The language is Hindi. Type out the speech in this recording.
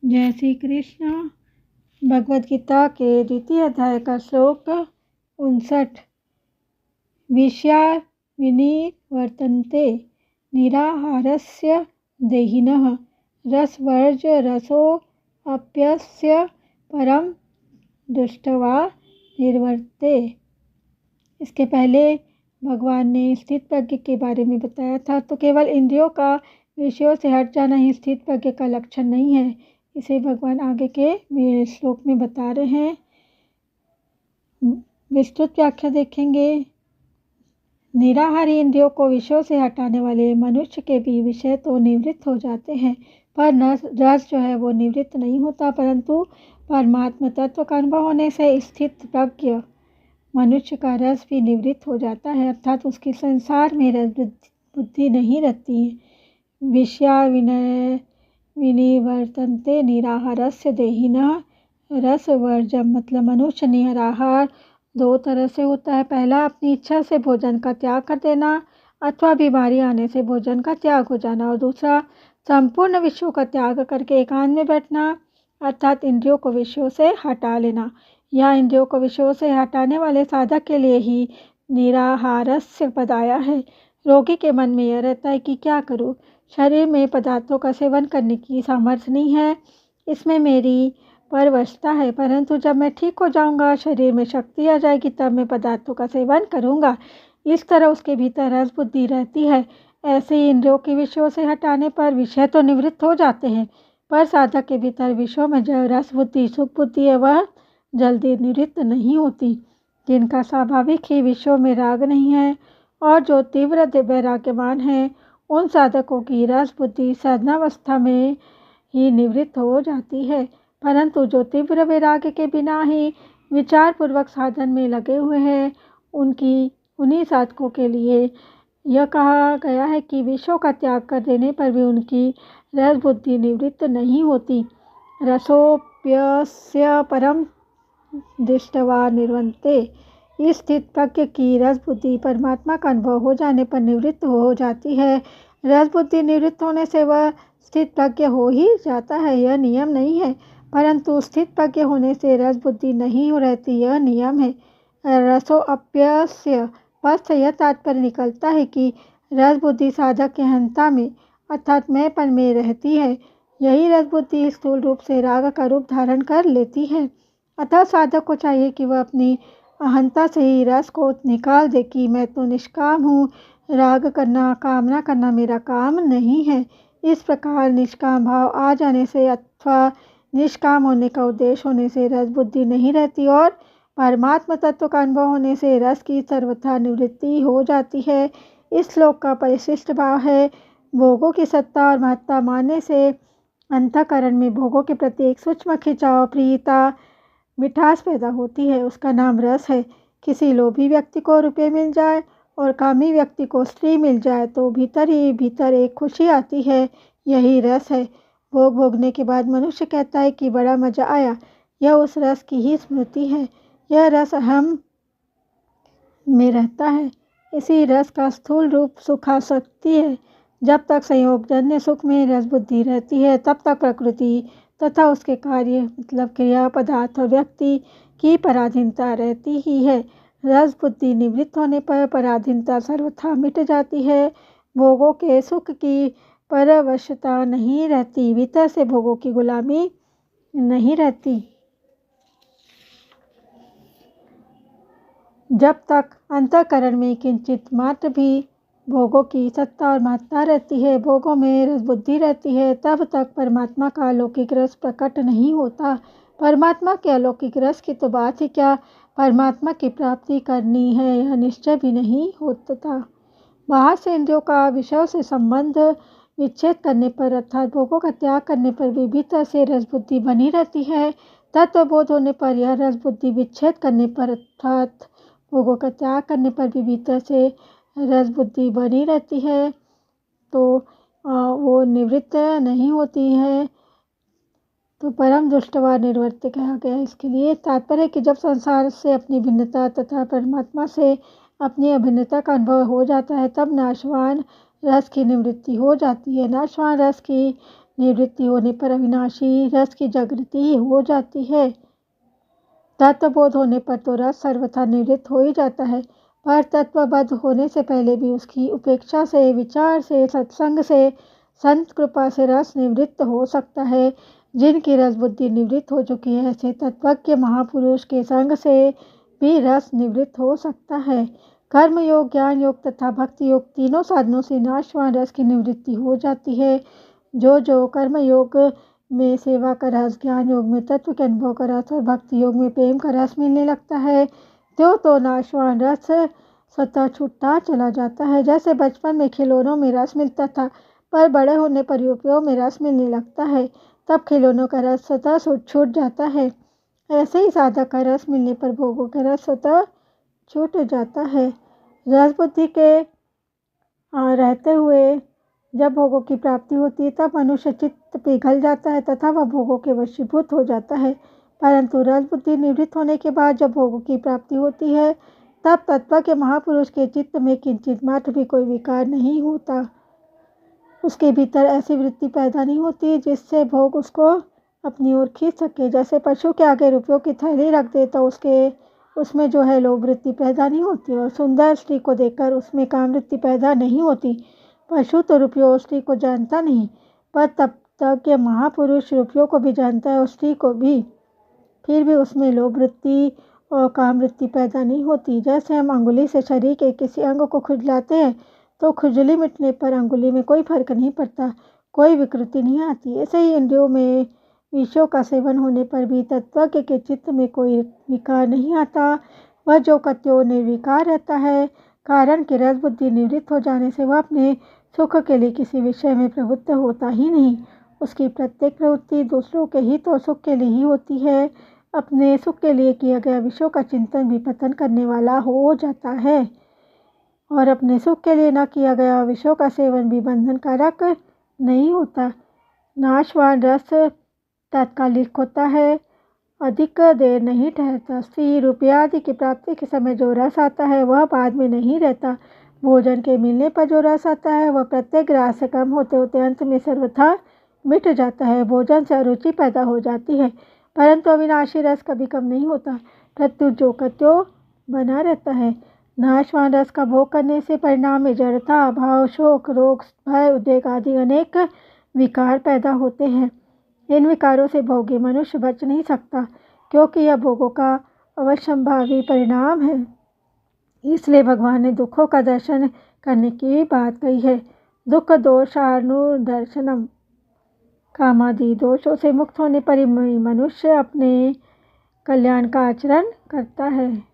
जय श्री कृष्ण। भगवद गीता के द्वितीय अध्याय का श्लोक 59। विषया विनिवर्तन्ते निराहारस्य देहिनः रसवर्जरसोऽप्यस्य परं दृष्ट्वा निर्वर्ते। इसके पहले भगवान ने स्थित प्रज्ञ के बारे में बताया था। तो केवल इंद्रियों का विषयों से हट जाना ही स्थित प्रज्ञ का लक्षण नहीं है। इसे भगवान आगे के श्लोक में बता रहे हैं। विस्तृत व्याख्या देखेंगे। निराहारी इंद्रियों को विषयों से हटाने वाले मनुष्य के भी विषय तो निवृत्त हो जाते हैं, पर रस जो है वो निवृत्त नहीं होता, परंतु परमात्मा तत्व का अनुभव होने से स्थित प्रज्ञ मनुष्य का रस भी निवृत्त हो जाता है, अर्थात उसकी संसार में रस बुद्धि नहीं रहती है। विषया विनिवर्तन्ते निराहारस्य देहिनः रसवर्जम, मतलब मनुष्य निराहार दो तरह से होता है। पहला, अपनी इच्छा से भोजन का त्याग कर देना अथवा बीमारी आने से भोजन का त्याग हो जाना, और दूसरा, संपूर्ण विषयों का त्याग करके एकांत में बैठना, अर्थात इंद्रियों को विषयों से हटा लेना। यह इंद्रियों को विषयों से हटाने वाले साधक के लिए ही निराहारस्य पद आया है। रोगी के मन में यह रहता है कि क्या करूं, शरीर में पदार्थों का सेवन करने की सामर्थ्य नहीं है, इसमें मेरी परवशता है, परंतु जब मैं ठीक हो जाऊंगा, शरीर में शक्ति आ जाएगी, तब मैं पदार्थों का सेवन करूंगा। इस तरह उसके भीतर रस बुद्धि रहती है। ऐसे ही इंद्रियों के विषयों से हटाने पर विषय तो निवृत्त हो जाते हैं, पर साधक के भीतर विषयों में जो रस बुद्धि सुख बुद्धि है वह जल्दी निवृत्त नहीं होती। जिनका स्वाभाविक ही विषयों में राग नहीं है और जो तीव्र वैराग्यवान है, उन साधकों की रस बुद्धि साधनावस्था में ही निवृत्त हो जाती है, परंतु जो तीव्र वैराग्य के बिना ही विचार पूर्वक साधन में लगे हुए हैं, उन्हीं साधकों के लिए यह कहा गया है कि विषयों का त्याग कर देने पर भी उनकी रस बुद्धि निवृत्त नहीं होती। रसोऽप्यस्य परम दृष्ट्वा निर्वर्ते। इस स्थित प्रज्ञ की रस बुद्धि परमात्मा का अनुभव हो जाने पर निवृत्त हो जाती है। रस बुद्धि निवृत्त होने से वह स्थित प्रज्ञ हो ही जाता है, यह नियम नहीं है, परंतु स्थित प्रज्ञ होने से रस बुद्धि नहीं हो रहती, यह नियम है। रसोऽप्यस्य पद से यह तात्पर्य निकलता है कि रस बुद्धि साधक के अहंता में अर्थात मैंपन में रहती है। यही रस बुद्धि स्थूल रूप से राग का रूप धारण कर लेती है। अतः साधक को चाहिए कि वह अपनी अहंता से ही रस को निकाल दे कि मैं तो निष्काम हूँ, राग करना कामना करना मेरा काम नहीं है। इस प्रकार निष्काम भाव आ जाने से अथवा निष्काम होने का उद्देश्य होने से रस बुद्धि नहीं रहती और परमात्मा तत्व का अनुभव होने से रस की सर्वथा निवृत्ति हो जाती है। इस श्लोक का परिशिष्ट भाव है, भोगों की सत्ता और महत्ता मानने से अंतःकरण में भोगों के प्रति एक सूक्ष्म खिंचाव, प्रियता, मिठास पैदा होती है, उसका नाम रस है। किसी लोभी व्यक्ति को रुपये मिल जाए और कामी व्यक्ति को स्त्री मिल जाए तो भीतर ही भीतर एक खुशी आती है, यही रस है। भोग भोगने के बाद मनुष्य कहता है कि बड़ा मजा आया, यह उस रस की ही स्मृति है। यह रस अहम में रहता है। इसी रस का स्थूल रूप सुखासक्ति है। जब तक संयोगजन्य सुख में रस बुद्धि रहती है, तब तक प्रकृति तथा उसके कार्य मतलब क्रिया, पदार्थ और व्यक्ति की पराधीनता रहती ही है। रस बुद्धि निवृत्त होने पर पराधीनता सर्वथा मिट जाती है। भोगों के सुख की परवशता नहीं रहती, भीतर से भोगों की गुलामी नहीं रहती। जब तक अंतःकरण में किंचित मात्र भी भोगों की सत्ता और महत्ता रहती है, भोगों में रस बुद्धि रहती है, तब तक परमात्मा का अलौकिक रस प्रकट नहीं होता। परमात्मा के अलौकिक रस की तो बात ही क्या, परमात्मा की प्राप्ति करनी है यह निश्चय भी नहीं होता। बाहर से इंद्रियों का विषयों से संबंध विच्छेद करने पर अर्थात भोगों का त्याग करने पर भी भीतर से रस बुद्धि बनी रहती है। तत्वबोध होने पर यह रस बुद्धि विच्छेद करने पर अर्थात भोगों का त्याग करने पर भी भीतर से रस बुद्धि बनी रहती है, तो वो निवृत्त नहीं होती है, तो परम दृष्ट्वा निर्वर्त्य कहा गया। इसके लिए तात्पर्य कि जब संसार से अपनी भिन्नता तथा परमात्मा से अपनी अभिन्नता का अनुभव हो जाता है, तब नाशवान रस की निवृत्ति हो जाती है। नाशवान रस की निवृत्ति होने पर अविनाशी रस की जागृति हो जाती है। तत्वबोध होने पर तो रस सर्वथा निवृत्त हो ही जाता है, पर तत्वबद्ध होने से पहले भी उसकी उपेक्षा से, विचार से, सत्संग से, संत कृपा से रस निवृत्त हो सकता है। जिनकी रस बुद्धि निवृत्त हो चुकी है, ऐसे तत्वज्ञ महापुरुष के संग से भी रस निवृत्त हो सकता है। कर्म योग, ज्ञान योग तथा भक्ति योग तीनों साधनों से नाशवान रस की निवृत्ति हो जाती है। जो कर्म योग में सेवा का रस, ज्ञान योग में तत्व के अनुभव का रस और भक्ति योग में प्रेम का रस मिलने लगता है, तो नाशवान रस स्वतः छूटता चला जाता है। जैसे बचपन में खिलौनों में रस मिलता था, पर बड़े होने पर उपयोग में रस मिलने लगता है, तब खिलौनों का रस स्वतः छूट जाता है। ऐसे ही साधक का रस मिलने पर भोगों का रस स्वतः छूट जाता है। रस बुद्धि के रहते हुए जब भोगों की प्राप्ति होती है, तब मनुष्य चित्त पिघल जाता है तथा वह भोगों के वशीभूत हो जाता है। परंतु रस बुद्धि निवृत्त होने के बाद जब भोगों की प्राप्ति होती है, तब तत्व के महापुरुष के चित्त में किंचित मात्र भी कोई विकार नहीं होता। उसके भीतर ऐसी वृत्ति पैदा नहीं होती जिससे भोग उसको अपनी ओर खींच सके। जैसे पशु के आगे रुपयों की थैली रख दे तो उसमें जो है लोभ वृत्ति पैदा नहीं होती, और सुंदर स्त्री को देखकर उसमें काम वृत्ति पैदा नहीं होती। पशु तो रुपयों और स्त्री को जानता नहीं, पर तब तक ये महापुरुष रुपयों को भी जानता है और स्त्री को भी, फिर भी उसमें लोभ वृत्ति और काम वृत्ति पैदा नहीं होती। जैसे हम अंगुली से शरीर के किसी अंग को खुजलाते हैं, तो खुजली मिटने पर अंगुली में कोई फर्क नहीं पड़ता, कोई विकृति नहीं आती। ऐसे ही इंद्रियों में विषयों का सेवन होने पर भी तत्वज्ञ के चित्त में कोई विकार नहीं आता, वह जो कत्यो निर्विकार रहता है। कारण कि रस बुद्धि निवृत्त हो जाने से वह अपने सुख के लिए किसी विषय में प्रवृत्त होता ही नहीं। उसकी प्रत्येक प्रवृत्ति दूसरों के हित और सुख के लिए ही होती है। अपने सुख के लिए किया गया विषयों का चिंतन भी पतन करने वाला हो जाता है, और अपने सुख के लिए न किया गया विषयों का सेवन भी बंधन कारक नहीं होता। नाशवान रस तात्कालिक होता है, अधिक देर नहीं ठहरता। स्त्री, रुपया आदि की प्राप्ति के समय जो रस आता है वह बाद में नहीं रहता। भोजन के मिलने पर जो रस आता है वह प्रत्येक ग्रास से कम होते होते अंत में सर्वथा मिट जाता है। भोजन से अरुचि पैदा हो जाती है, परंतु अविनाशी रस कभी कम नहीं होता, प्रत्युत जो कत्यो बना रहता है। नाशवान रस का भोग करने से परिणाम में जड़ता, अभाव, शोक, रोग, भय, उद्वेग आदि अनेक विकार पैदा होते हैं। इन विकारों से भोगी मनुष्य बच नहीं सकता, क्योंकि यह भोगों का अवश्यंभावी परिणाम है। इसलिए भगवान ने दुखों का दर्शन करने की बात कही है। दुख दोषानुदर्शनम, कामादि दोषों से मुक्त होने पर ही मनुष्य अपने कल्याण का आचरण करता है।